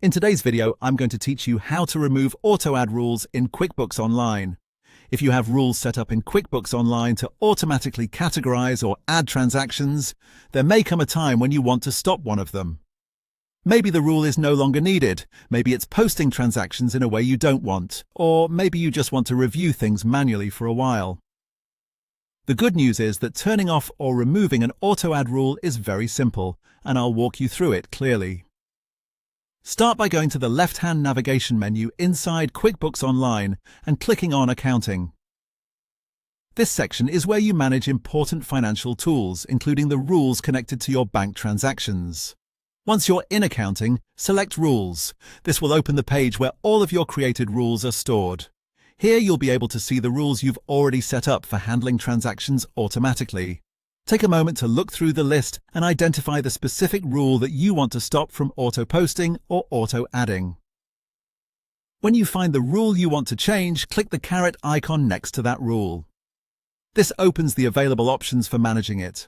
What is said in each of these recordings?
In today's video, I'm going to teach you how to remove auto-add rules in QuickBooks Online. If you have rules set up in QuickBooks Online to automatically categorize or add transactions, there may come a time when you want to stop one of them. Maybe the rule is no longer needed, maybe it's posting transactions in a way you don't want, or maybe you just want to review things manually for a while. The good news is that turning off or removing an auto-add rule is very simple, and I'll walk you through it clearly. Start by going to the left-hand navigation menu inside QuickBooks Online and clicking on Accounting. This section is where you manage important financial tools, including the rules connected to your bank transactions. Once you're in Accounting, select Rules. This will open the page where all of your created rules are stored. Here you'll be able to see the rules you've already set up for handling transactions automatically. Take a moment to look through the list and identify the specific rule that you want to stop from auto-posting or auto-adding. When you find the rule you want to change, click the caret icon next to that rule. This opens the available options for managing it.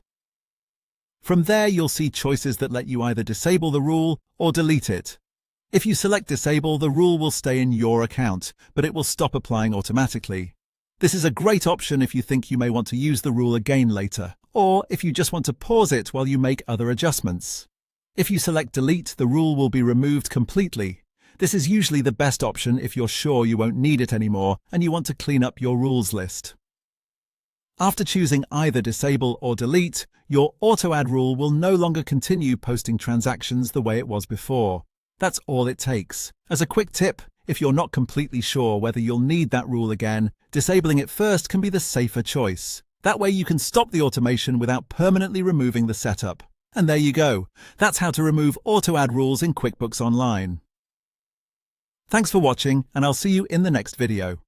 From there, you'll see choices that let you either disable the rule or delete it. If you select Disable, the rule will stay in your account, but it will stop applying automatically. This is a great option if you think you may want to use the rule again later, or if you just want to pause it while you make other adjustments. If you select Delete, the rule will be removed completely. This is usually the best option if you're sure you won't need it anymore and you want to clean up your rules list. After choosing either Disable or Delete, your auto-add rule will no longer continue posting transactions the way it was before. That's all it takes. As a quick tip, if you're not completely sure whether you'll need that rule again, disabling it first can be the safer choice. That way you can stop the automation without permanently removing the setup. And there you go. That's how to remove auto-add rules in QuickBooks Online. Thanks for watching, and I'll see you in the next video.